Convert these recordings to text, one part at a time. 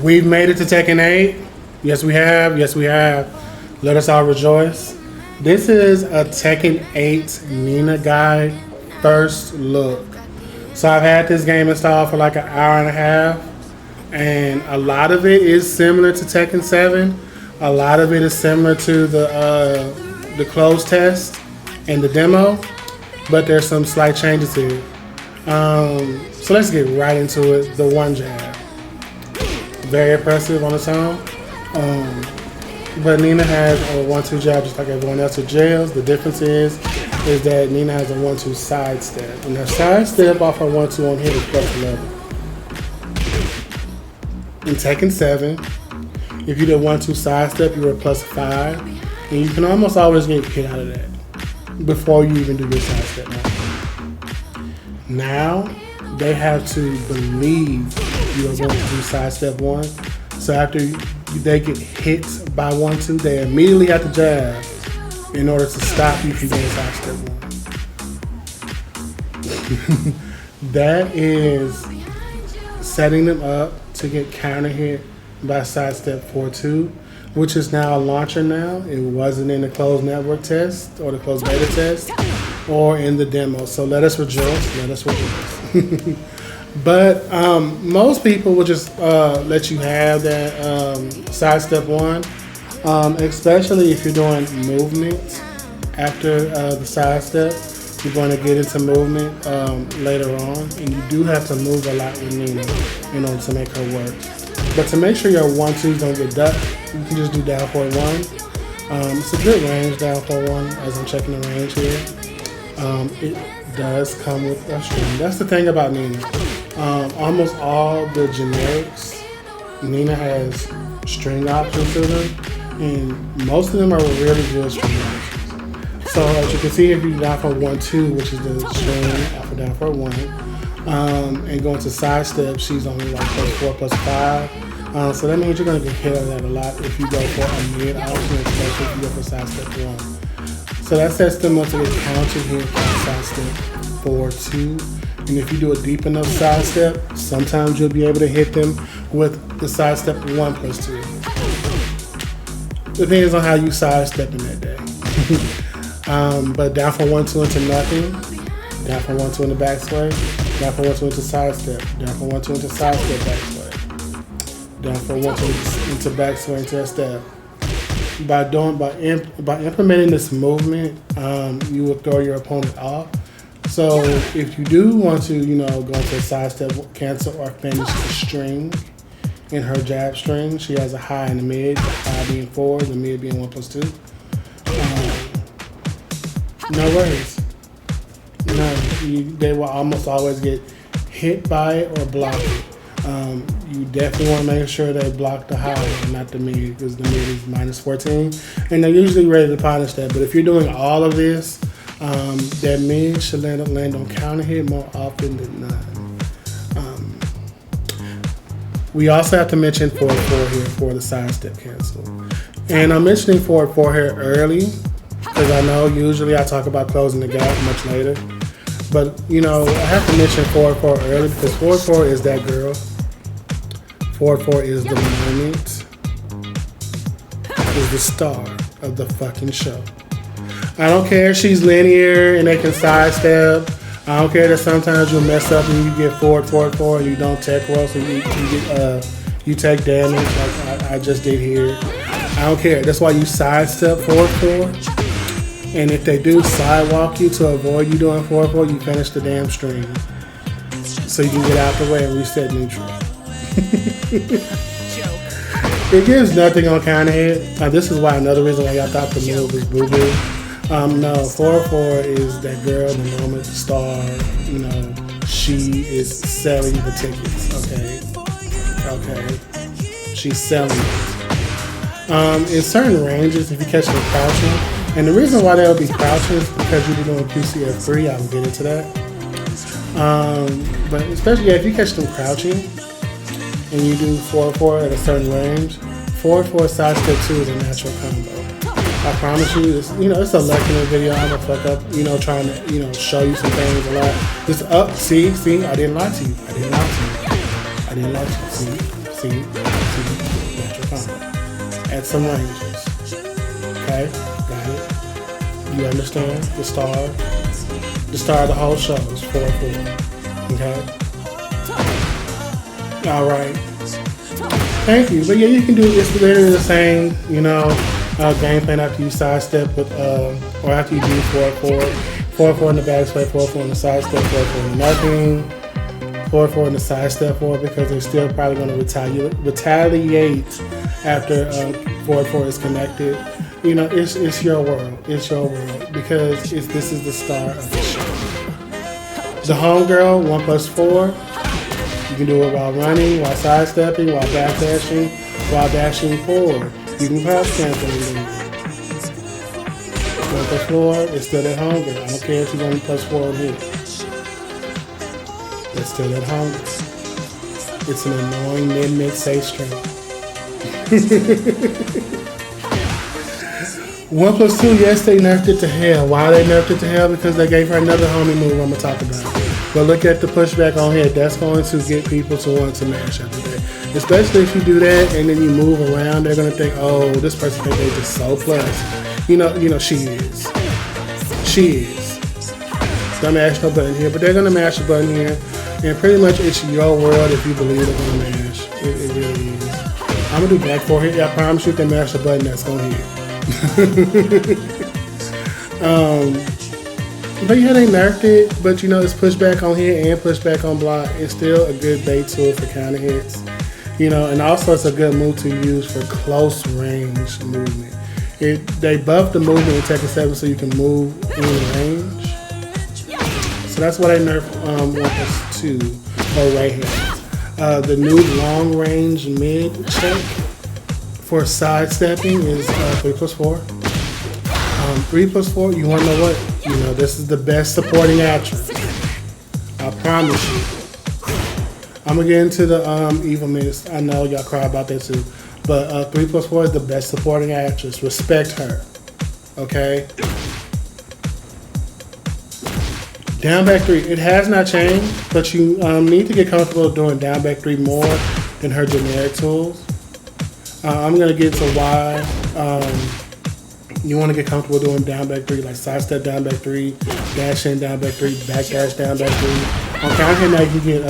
We've made it to Tekken 8. Yes, we have. Yes, we have. Let us all rejoice. This is a Tekken 8 Nina guide first look. So I've had this game installed for like an hour and a half, and a lot of it is similar to Tekken 7. A lot of it is similar to the closed test and the demo, but there's some slight changes here. So let's get right into it. The one jab, very impressive on its own. But Nina has a 1-2 jab just like everyone else with jails. The difference is that Nina has a 1-2 side step. And her side step off her 1-2 on hit is plus 11. In Tekken 7, if you did 1-2 side step, you were plus 5. And you can almost always get hit out of that before you even do your side step. Now, they have to believe you are going to do side step 1. So after they get hit by 1-2, they immediately have to jab in order to stop you from doing side step 1. That is setting them up to get counter hit by side step 4-2, which is now a launcher now. It wasn't in the closed network test or the closed beta test or in the demo. So let us rejoice. Let us rejoice. But most people will just let you have that side step 1, especially if you're doing movement after the side step. You're going to get into movement later on, and you do have to move a lot with Nina in order to make her work. But to make sure your 1-2s don't get ducked, you can just do down forward 1. It's a good range down forward 1 as I'm checking the range here. It does come with a string. That's the thing about Nina. Almost all the generics, Nina has string options to them, and most of them are really good string options. So as you can see, if you do down for 1-2, which is the string for down for 1, and going to side step, she's only like +4, +5. So that means you're going to get hit on that a lot if you go for a mid option, especially if you go for side step 1. So that sets them up to get counted here for side step 4-2. And if you do a deep enough side step, sometimes you'll be able to hit them with the side step 1 +2. Depends on how you side step in that day. But down for 1-2 into nothing, down for 1-2 into back sway, down for 1-2 into side step, down for 1-2 into side step back sway, down for 1-2 into back sway into a step. By implementing this movement, you will throw your opponent off. So if you do want to, go into a side step, cancel or finish the string in her jab string, she has a high in the mid, the high being 4, the mid being 1 +2. No worries. No, they will almost always get hit by it or block it. You definitely want to make sure they block the high and not the mid, because the mid is -14, and they're usually ready to punish that. But if you're doing all of this, that mid should land on counter hit more often than not. We also have to mention forward 4 here for the side step cancel. And I'm mentioning forward 4 here early, because I know usually I talk about closing the gap much later. But, I have to mention forward 4 early, because forward 4 is that girl. Forward 4 is the moment, is the star of the fucking show. I don't care if she's linear and they can sidestep. I don't care that sometimes you'll mess up and you get forward 4 and you don't tech roll, so you take damage like I just did here. I don't care. That's why you sidestep forward 4. And if they do sidewalk you to avoid you doing forward 4, you finish the damn string, so you can get out the way and reset neutral. It gives nothing on counter hit. This is why another reason why y'all thought the move was boo-boo. No, 4-4 is that girl, the moment, the star. She is selling the tickets. Okay. She's selling it. In certain ranges, if you catch them crouching, and the reason why they'll be crouching is because you're doing QCF3. I'll get into that. But especially if you catch them crouching and you do 4-4 at a certain range, 4-4 side step 2 is a natural combo. I promise you, it's a lesson video. I'm gonna fuck up, trying to, show you some things a lot. Just up, see, I didn't lie to you. I didn't lie to you. See. at some ranges. Okay, got it. You understand? The star of the whole show is 4-4. Okay. All right. Thank you. But yeah, you can do it's literally the same, you know, game plan after you sidestep with, or after you do 4-4. 4-4 in the backstep, 4-4 in the sidestep, 4-4 in the nothing, 4-4 in the sidestep 4 because they're still probably going to retaliate after 4-4 is connected. You know, it's your world. It's your world because this is the star of the show. The homegirl, 1+4. You can do it while running, while sidestepping, while backdashing, while dashing forward. You can crouch cancel and leave. 1+4 is still that homegirl. I don't care if you're only +4 here. It's still that homegirl. It's an annoying mid safe string. 1+2, yes, they nerfed it to hell. Why they nerfed it to hell? Because they gave her another homie move I'm going to talk about. But look at the pushback on here. That's going to get people to want to mash after that. Especially if you do that and then you move around, they're going to think, oh, this person thinks they're just so plus. You know, she is. She is. Don't mash no button here, but they're going to mash a button here. And pretty much it's your world if you believe they're going to mash. It really is. I'm going to do back 4 here. I promise you if they mash the button, that's going to hit. But yeah, they nerfed it, but you know, it's pushback on here and pushback on block. It's still a good bait tool for counter hits, you know, and also it's a good move to use for close range movement. They buffed the movement in Tekken 7 so you can move in range. So that's why they nerfed 1+2 or right here. The new long range mid check for sidestepping is 3+4. 3+4, you want to know what? You know, this is the best supporting actress. I promise you. I'm going to get into the evil minutes. I know y'all cry about that too. But 3+4 is the best supporting actress. Respect her. Okay? Down back 3. It has not changed, but you need to get comfortable doing down back 3 more than her generic tools. I'm going to get to why you want to get comfortable doing down back 3, like sidestep down back 3, dash in down back 3, back dash down back 3. On counter hit now you can get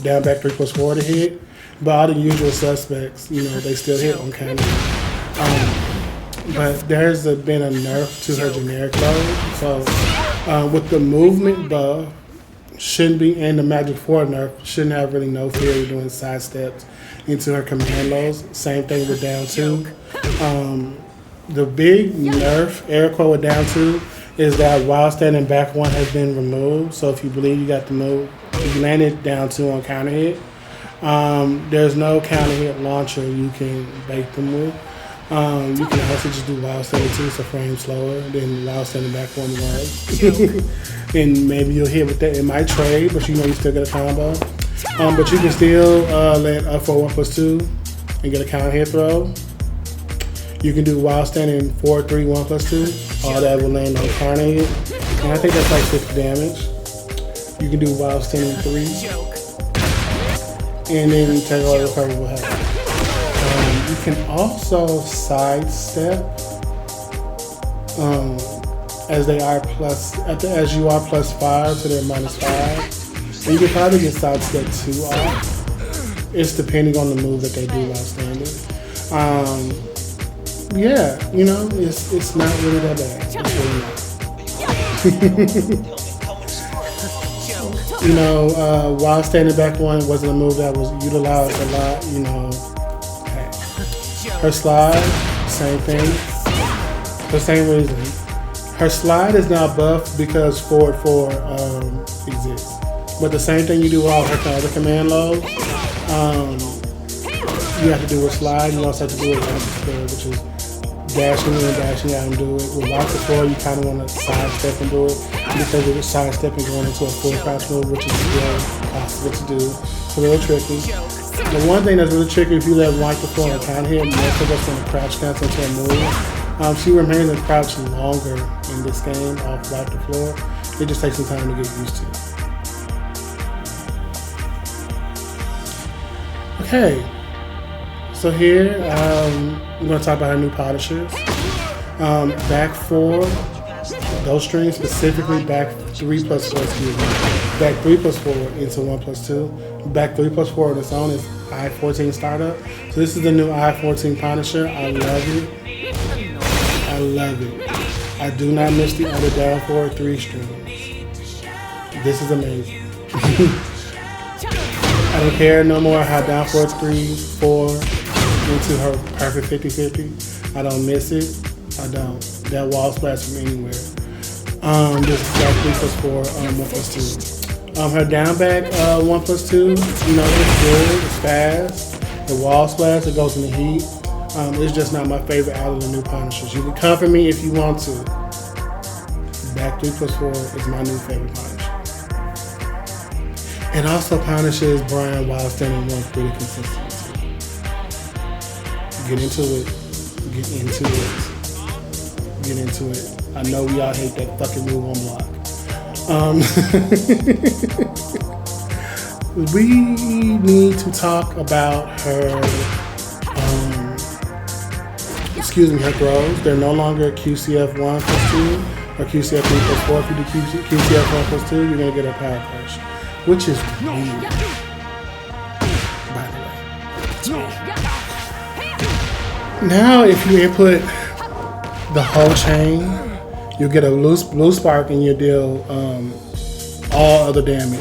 down back 3+4 to hit, but all the usual suspects, you know, they still hit on counter hit. But there's been a nerf to her generic load, so with the movement buff, shouldn't be, and the Magic 4 nerf, shouldn't have really no fear of doing side steps into her command lows. Same thing with down 2. The big nerf, air quote with down 2, is that while standing back 1 has been removed. So if you believe you got the move, you landed down 2 on counter hit. There's no counter hit launcher you can bait them with. You can also just do wild standing 2, so frame slower than wild standing back 1 was. And maybe you'll hit with that. It might trade, but you know you still get a combo. But you can still let up for 1+2 and get a counter hit throw. You can do wild standing 4-3 1+2. All that will land on counter hit. And I think that's like 50 damage. You can do wild standing 3. And then you take all the recoverable health. You can also sidestep as they are plus as you are +5, so they're -5. And you can probably get sidestep 2 off. It's depending on the move that they do while standing. Yeah, you know, it's not really that bad. It's really not. You know, while standing back 1 wasn't a move that was utilized a lot, you know. Her slide, same thing, for the same reason. Her slide is now buffed because forward 4 exists. But the same thing you do with all her other command loads, you have to do a slide. You also have to do a box before, which is dashing in, dashing out and do it. With box before, you kind of want to sidestep and do it because of the sidestepping going into a full crouch move, which is still possible to do. It's a little tricky. The one thing that's really tricky if you let white before and counter hit, most of us want to crouch cancel into a move. She remains in crouch longer in this game off white to floor. It just takes some time to get used to. Okay, So here, we're going to talk about her new polishers. Back 4, those strings specifically back 3 plus 4, excuse me. Back 3 plus 4 into 1 plus 2. Back 3 plus 4 on its own is I-14 startup. So this is the new I-14 polisher. I love it. I love it. I do not miss the other down 4 3 strings. This is amazing. I don't care no more how down 4 3 4 into her perfect 50-50. I don't miss it. I don't. That wall splash from anywhere. This is back 3 plus 4, 1 plus 2. Her down back 1 plus 2, you know, it's good, it's fast. The wall splash, it goes in the heat. It's just not my favorite out of the new punishers. You can come for me if you want to. Back 3 plus 4 is my new favorite punisher. It also punishes Brian while standing 1 pretty consistency. Get into it. Get into it. Get into it. I know we all hate that fucking move on block. We need to talk about her, her throws. They're no longer QCF 1 plus 2 or QCF 3 plus 4. If you do QCF 1 plus 2, you're going to get a power crush, which is weird, by the way. Now, if you input the whole chain, you'll get a loose blue spark and you'll deal all other damage.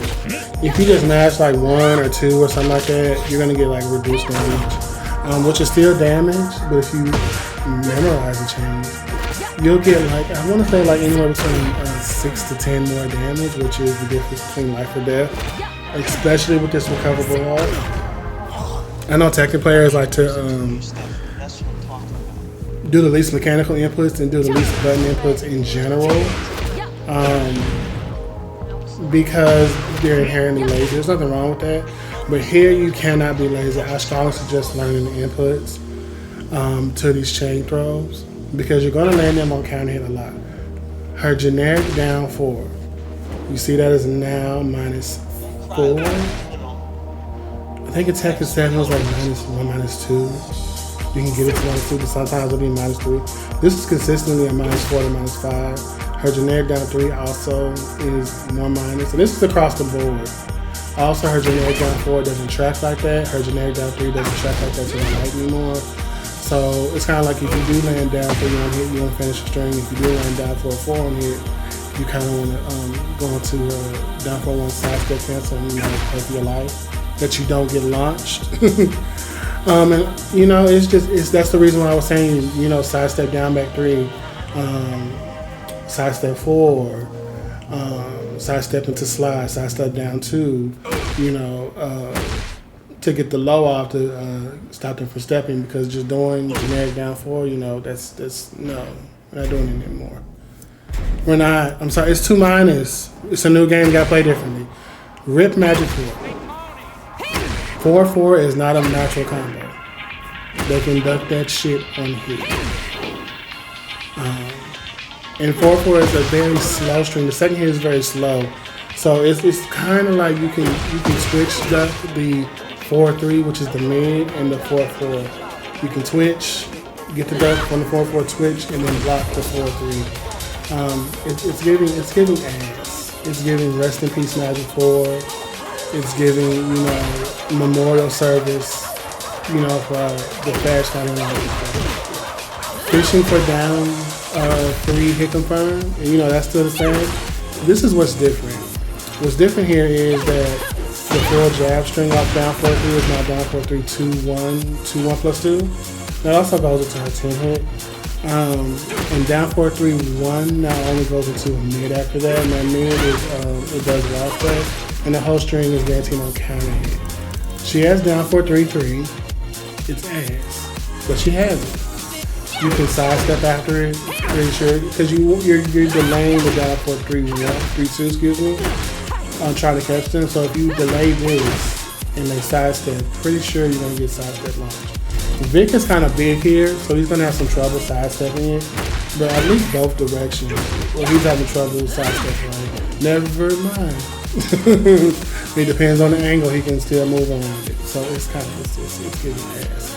If you just match like 1 or 2 or something like that, you're gonna get like reduced damage, which is still damage. But if you memorize the chain, you'll get like, I want to say like anywhere between 6 to 10 more damage, which is the difference between life or death, especially with this recoverable wall. I know Tekken players like to do the least mechanical inputs and do the least button inputs in general, because they're inherently lazy. There's nothing wrong with that, but here you cannot be lazy. I strongly suggest learning the inputs to these chain throws, because you're going to land them on counter hit a lot. Her generic down 4, you see that is now -4. I think it's Tekken 7 was like -1, -2. You can get it to -2, but sometimes it'll be -3. This is consistently a -4 to -5. Her generic down 3 also is 1 minus, and this is across the board. Also, her generic down 4 doesn't track like that. Her generic down 3 doesn't track like that to the right anymore. So it's kind of like if you do land down 3 on hit, you want to finish the string. If you do land down 4 on hit, you kind of want to go into down 4-1 side step cancel and play for your life, that you don't get launched. And you know, that's the reason why I was saying, you know, side step down back 3, side step 4, side step into slide, side step down 2, you know, to get the low off to stop them from stepping, because just doing generic down 4, you know, that's no, we're not doing it anymore. We're not. I'm sorry, it's 2 minus. It's a new game, you gotta play differently. Rip Magic 4. 4-4 is not a natural combo. They can duck that shit on hit. And 4-4 is a very slow string. The second hit is very slow, so it's kind of like you can switch the 4-3, which is the mid, and the 4-4. You can switch, get the duck on the 4-4 switch, and then block the 4-3. It's giving ass. It's giving rest in peace Magic 4. It's giving, you know, memorial service, you know, for the fast kind of fishing for down 3 hit confirm, and you know that's still the same. This is what's different. What's different here is that the full jab string off down 4-3 is now down 4-3 2-1 2-1 plus 2. That also goes into her 10 hit. And down 4-3-1 now only goes into a mid after that, and that mid is it does wild play, and the whole string is guaranteed on counter hit. She has down 4-3-3. It's ass, but she has it. You can sidestep after it, pretty sure, because you're delaying the down 4-3-1, 3-2, excuse me, on trying to catch them. So if you delay this and they sidestep, pretty sure you're gonna get sidestep launched. Vic is kind of big here, so he's gonna have some trouble sidestepping it, but at least both directions. Well, he's having trouble sidestepping it. Never mind. It depends on the angle, he can still move around it. So it's kind of, it's getting ass.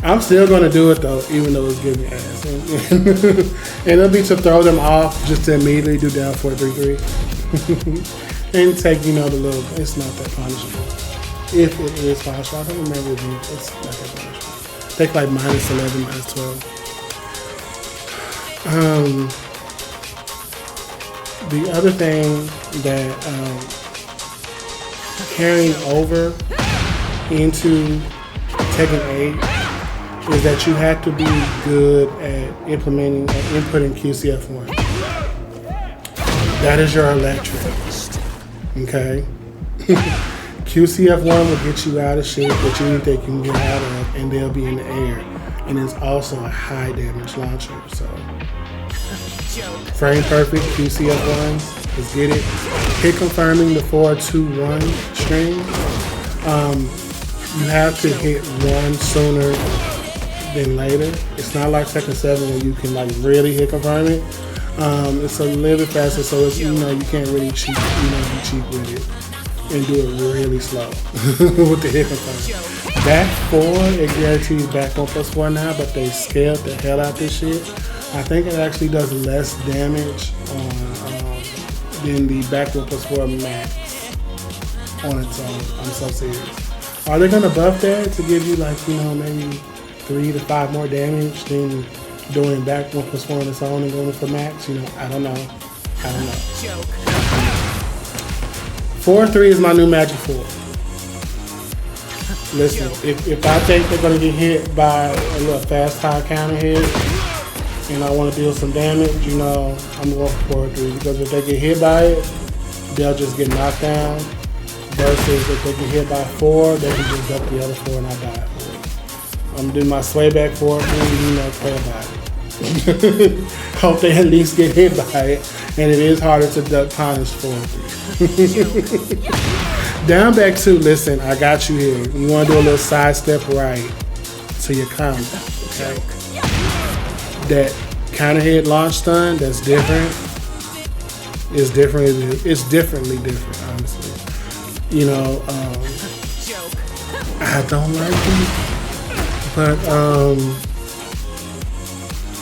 I'm still gonna do it though, even though it's giving ass, and it'll be to throw them off, just to immediately do down 4-3-3, and take the little. It's not that punishable. If it is punishable, I don't remember if it's not that punishable. Take like -11, -12. The other thing that carrying over into Tekken 8 is that you have to be good at implementing and inputting QCF1. That is your electric. Okay? QCF1 will get you out of shit that you didn't think you can get out of, and they'll be in the air. And it's also a high damage launcher. So frame perfect QCF1s. Let's get it. Hit confirming the 4-2-1 string. You have to hit one sooner than later. It's not like Tekken 7 where you can like really hit confirm it. It's a little bit faster, so it's you can't really cheat. Be cheap with it and do it really slow with the hit confirm. Back 4, it guarantees back 1+4 now, but they scaled the hell out this shit. I think it actually does less damage than the back 1+4 max on its own. I'm so serious. Are they gonna buff that to give you like maybe 3 to 5 more damage than doing back 1+4 on its own and going for max? I don't know. 4-3 is my new Magic 4. Listen, if I think they're gonna get hit by a little fast high counter hit, and I want to deal some damage, I'm going for 4-3, because if they get hit by it, they'll just get knocked down. Versus if they get hit by 4, they can just duck the other 4 and I die for it. I'm gonna do my sway back for it, and pray about it. Hope they at least get hit by it, and it is harder to duck punish 4-3. Down back 2, listen, I got you here. You want to do a little sidestep right to your combo, okay? That counter hit launch stun, that's different. It's different. It's differently different, honestly. I don't like it, but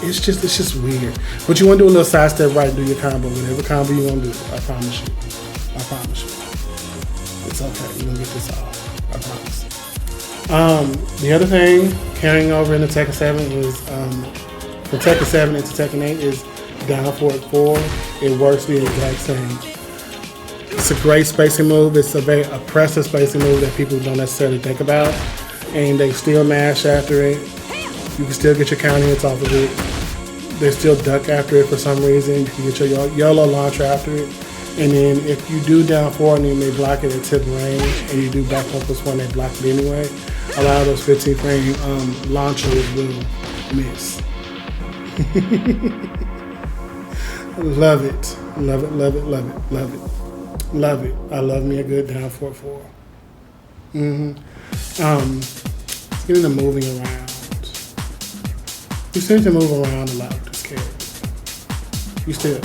it's just weird. But you want to do a little sidestep right and do your combo, whatever combo you want to do. I promise you. It's okay. You're gonna get this off. I promise. The other thing carrying over into Tekken 7 is from Tekken 7 into Tekken 8 is down forward 4. It works the exact same. It's a great spacing move. It's a very oppressive spacing move that people don't necessarily think about, and they still mash after it. You can still get your counter hits off of it. They still duck after it for some reason. You can get your YOLO launcher after it. And then if you do down 4 and then they block it at tip range, and you do back 1+1, they block it anyway, a lot of those 15 frame launchers will miss. Love it. I love me a good down 4-4. Let's get into moving around. You seem to move around a lot with this character. You still.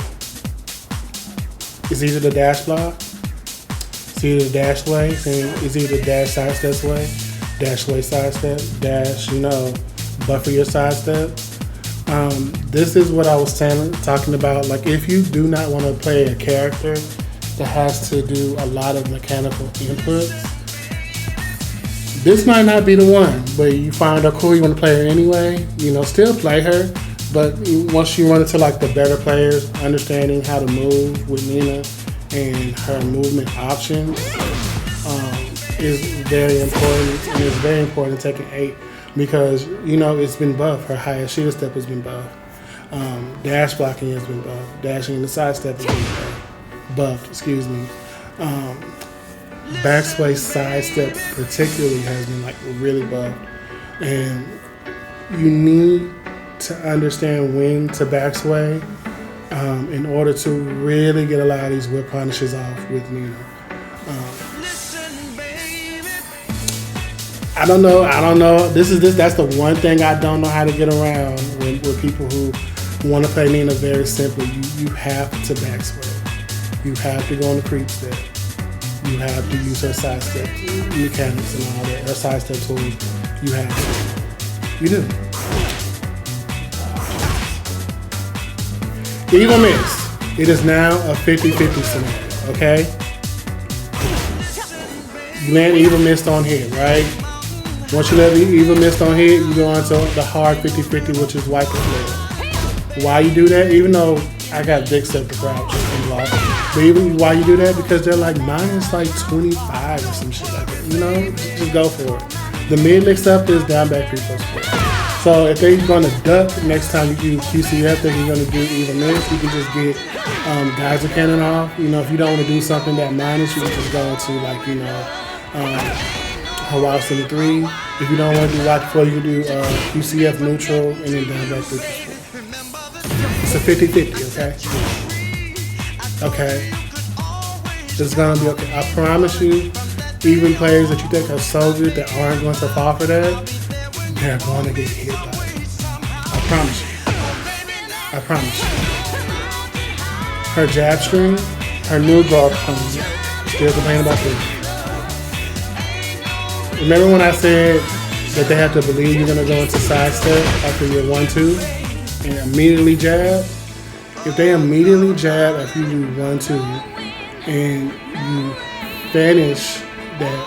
It's either the dash block, it's either the dash way, it's either dash sidestep way, dash way sidestep, dash, buffer your sidestep. This is what I was talking about. Like, if you do not want to play a character that has to do a lot of mechanical inputs, this might not be the one, but you find her cool, you want to play her anyway, still play her. But once you run into like the better players, understanding how to move with Nina and her movement options is very important. And it's very important in Tekken 8 because, it's been buffed. Her highest shield step has been buffed. Dash blocking has been buffed. Dashing in the side step has been buffed. Excuse me. Backsway side step particularly has been like really buffed. And you need to understand when to backsway in order to really get a lot of these whip punishes off with Nina. I don't know. That's the one thing I don't know how to get around with people who want to play Nina very simply. You have to backsway. You have to go on the creep step. You have to use her sidestep mechanics and all that. Her sidestep tools. You have to. You do. Evil miss. It is now a 50-50 scenario, okay? You land evil missed on hit, right? Once you let the evil missed on hit, you go on to the hard 50-50, which is wipe and flare. Why you do that? Even though I got dick set to crouch and block. But even why you do that? Because they're like minus like 25 or some shit like that. You know? Just go for it. The mid mixed up is down back 3+4. So if they're gonna duck next time you do QCF, then you're gonna do evil miss. You can just get geyser cannon off. You know, if you don't want to do something that minus, you can just go into like, you know, Hawaii 73. If you don't want to do watch flow, you can do QCF neutral and then down back 3+4. It's a 50-50, okay? Okay. It's gonna be okay. I promise you, even players that you think are so good that aren't going to fall for that, they're going to get hit by it. I promise you. I promise you. Her jab string, her new guard comes in. Still complaining about this. Remember when I said that they have to believe you're going to go into side step after your 1-2 and immediately jab? If they immediately jab after you do 1-2 and you finish that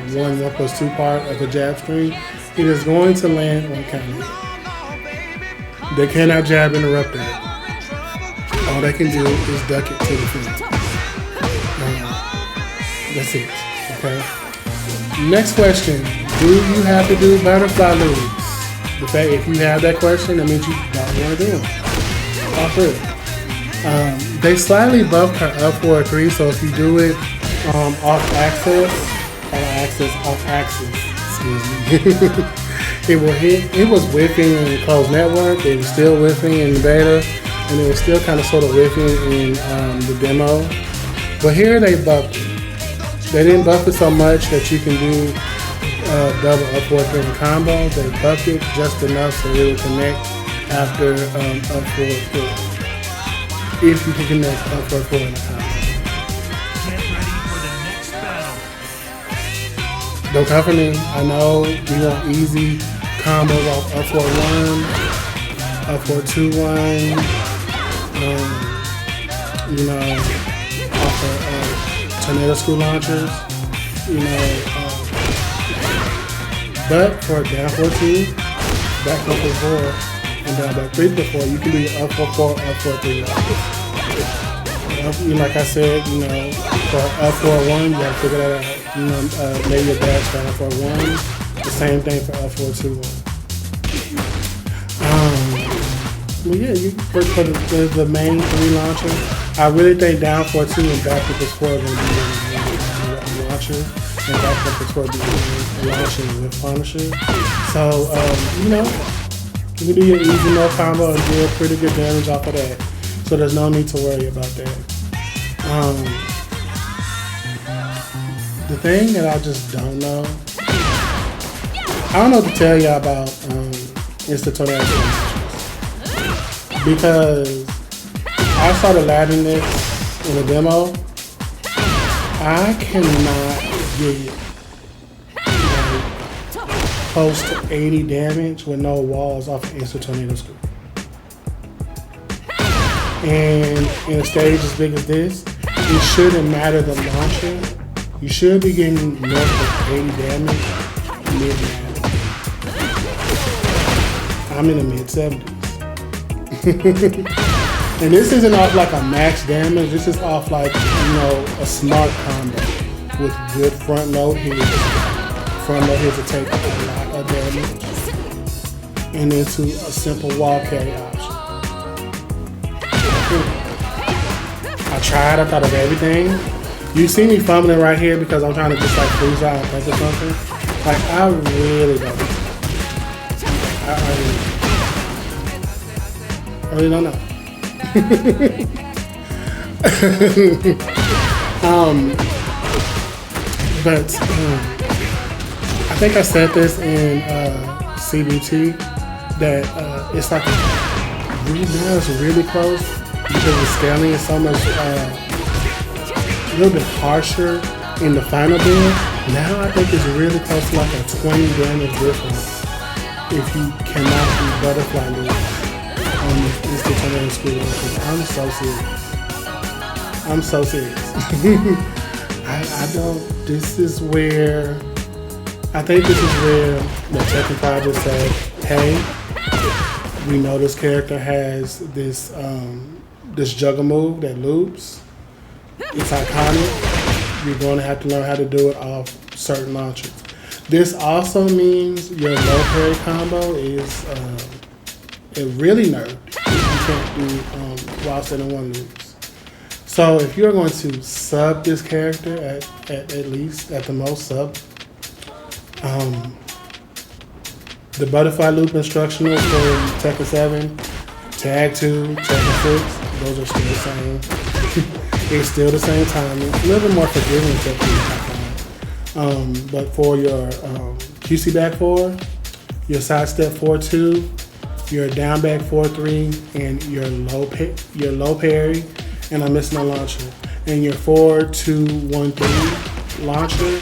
1+2 part of the jab string, it is going to land on counter. They cannot jab interrupt that. All they can do is duck it to the field. That's it. Okay. Next question: do you have to do butterfly loops? The fact if you have that question, that means you don't want to do them. Off it. They slightly buffed her up for a 3, so if you do it off axis, excuse me, it will hit. It was whiffing in closed network. It was still whiffing in the beta, and it was still kind of sort of whiffing in the demo. But here they buffed it. They didn't buff it so much that you can do double up forward driven combo. They buffed it just enough so it will connect after up forward 4. If you can connect up forward 4 in the combo. Don't come for me. I know you want easy combos off up forward 1, up forward 2-1, you know, off of tornado school launchers, you know, but for down 4-2, back up 4, and down back 3+4, you can do up 4, up 4-3. Like I said, you know, for up 4-1, you gotta figure that out. You know, maybe a dash down up 4-1. The same thing for up 4-2-1. Well, yeah, you for the main 3 launcher. I really think down 4-2 and back 4 are going to be the launcher, and back 4 will be launching with Punisher. So, you know, you can do your easy no combo and do pretty good damage off of that. So there's no need to worry about that. The thing that I just don't know, I don't know what to tell you about instant tornado launchers. Because I started laddering this in a demo. I cannot get like, close to 80 damage with no walls off of instant tornado scoop. And in a stage as big as this, it shouldn't matter the launcher. You should be getting north of 80 damage mid-match. I'm in the mid-70s. And this isn't off like a max damage. This is off like, you know, a smart combo with good front load hits. Front load hits to take a lot of damage. And into a simple wall carry option. I tried, I thought of everything. You see me fumbling right here because I'm trying to just like freeze out and think of something. Like, I really don't know. I really don't know. But I think I said this in CBT that it's like now it's really close because the scaling is so much a little bit harsher in the final build. Now I think it's really close to like a 20 damage difference if you cannot do butterfly loops on this instant tornado school launcher. I'm so serious. I'm so serious. I don't, this is where, I think this is where the Tekken 5 just said, hey, we know this character has this this juggle move that loops. It's iconic. You're going to have to learn how to do it off certain launchers. This also means your low parry combo is it really nerfed. You can't do while setting one loops. So if you're going to sub this character at least at the most sub, the butterfly loop instructional for Tekken 7, Tag 2, Tekken 6, those are still the same. It's still the same timing. A little bit more forgiving technique. But for your QC back 4, your sidestep 4-2, your down back 4-3, and your low parry, and I'm missing a launcher, and your 4-2-1-3 launcher,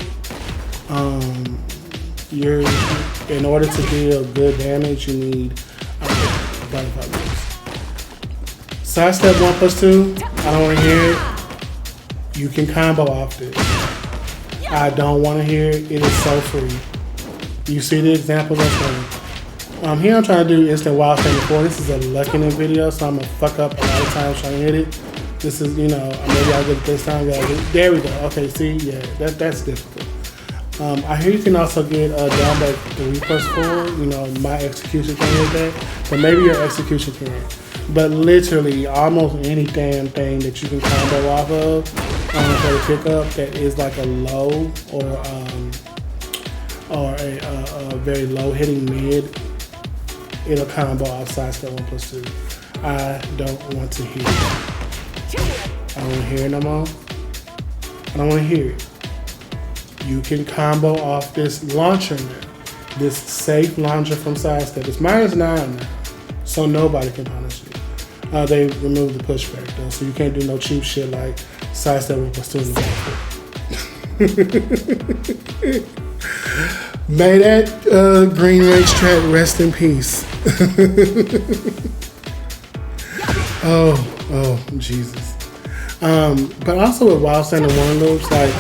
in order to deal good damage, you need butterfly loops. Sidestep 1+2, I don't want to hear it. You can combo off this. I don't want to hear it. It is so free. You see the examples I'm showing. Here I'm trying to do instant wild standing 4. This is a lucking video, so I'm going to fuck up a lot of times trying to hit it. This is, maybe I'll get it this time. There we go. Okay, see? Yeah, that's difficult. I hear you can also get down back 3+4. My execution can't hit that, but maybe your execution can. But literally, almost any damn thing that you can combo off of for the pickup that is like a low or a very low hitting mid, it'll combo off sidestep 1+2. I don't want to hear it. I don't want to hear it no more. I don't want to hear it. You can combo off this launcher now. This safe launcher from sidestep. It's -9 now, so nobody can punish you. They removed the pushback though, so you can't do no cheap shit like sidestep 1+2 in the back. May that green racetrack rest in peace. Oh, Jesus. But also with wild standing 1 loops, like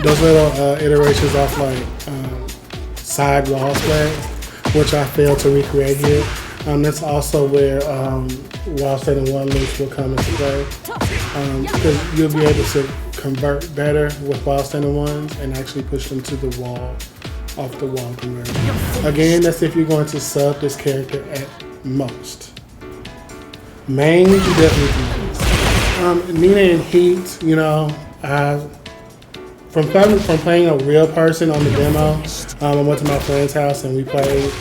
those little iterations off like side wall splash, which I failed to recreate here. That's also where wild standing 1 loops will come into play, because you'll be able to convert better with wild standing 1s and actually push them to the wall, off the wall conversion. Again, that's if you're going to sub this character at most. Main, you definitely can do this. Nina and Heat, from playing a real person on the demo, I went to my friend's house and we played.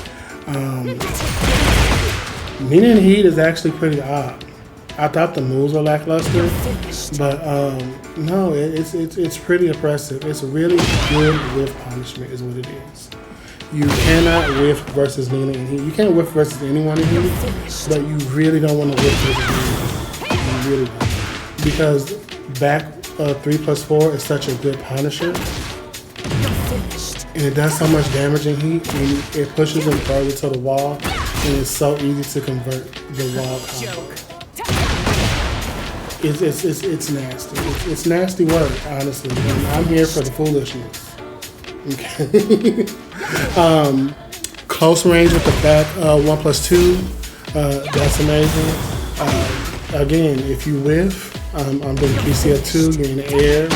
Nina and Heat is actually pretty odd. I thought the moves were lackluster, but no, it's pretty impressive. It's really good whiff punishment is what it is. You cannot whiff versus Nina and Heat. You can't whiff versus anyone in Heat, but you really don't want to whiff versus Nina. You really don't. Because back 3+4 is such a good punisher, and it does so much damage in Heat, and it pushes them further to the wall, and it's so easy to convert the wall combo. It's nasty. It's nasty work, honestly. And I'm here for the foolishness. Okay. Close range with the back 1+2. That's amazing. Again, if you whiff, I'm doing QCF2. You're in the air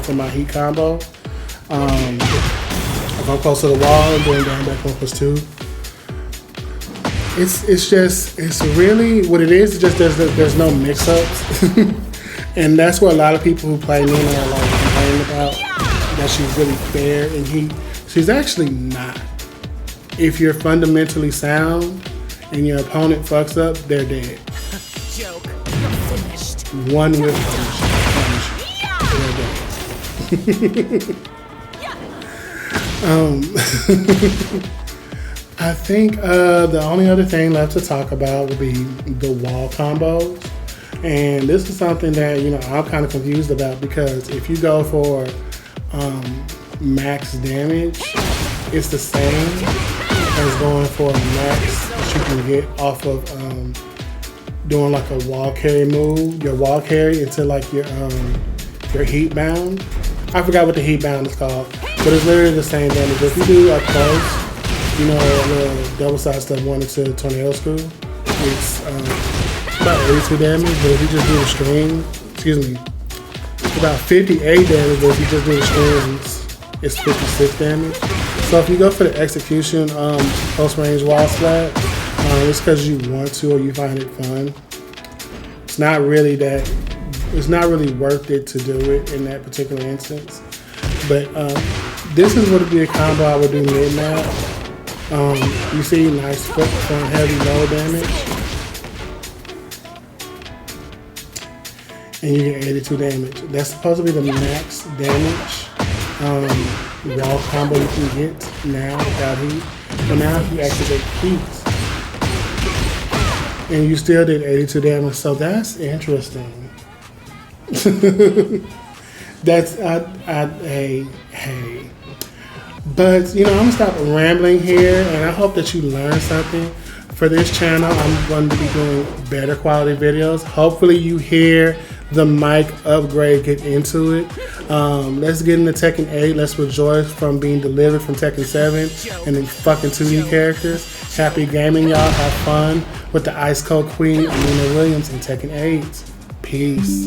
for my Heat combo. If I'm close to the wall, I'm doing down back 1+2. It's really what it is. Just there's no mix-ups, and that's what a lot of people who play Nina are like complaining about, that she's really fair in Heat. She's actually not. If you're fundamentally sound and your opponent fucks up, they're dead. Joke. You're finished. One whiff punish. They're dead. I think the only other thing left to talk about would be the wall combos. And this is something that, I'm kind of confused about, because if you go for max damage, it's the same. is going for a max that you can get off of doing like a wall carry move. Your wall carry into like your heat bound. I forgot what the heat bound is called, but it's literally the same damage. If you do up close, you know, a little double side step 1 into a tornado screw, it's about 82 damage. But if you just do the string, excuse me, it's about 58 damage. But if you just do the strings, it's 56 damage. So if you go for the execution close range wall splat, it's because you want to or you find it fun. It's not really worth it to do it in that particular instance. But this is what would be a combo I would do mid-map. You see nice foot front heavy low damage. And you get 82 damage. That's supposed to be the max damage wall combo you can get now without heat. But now if you activate heat, and you still did 82 damage, so that's interesting. That's hey. But you know, I'm gonna stop rambling here, and I hope that you learned something. For this channel, I'm going to be doing better quality videos. Hopefully you hear the mic upgrade, get into it. Let's get into Tekken 8. Let's rejoice from being delivered from Tekken 7 and then fucking 2D characters. Happy gaming, y'all. Have fun with the Ice Cold Queen, Amina Williams, in Tekken 8. Peace.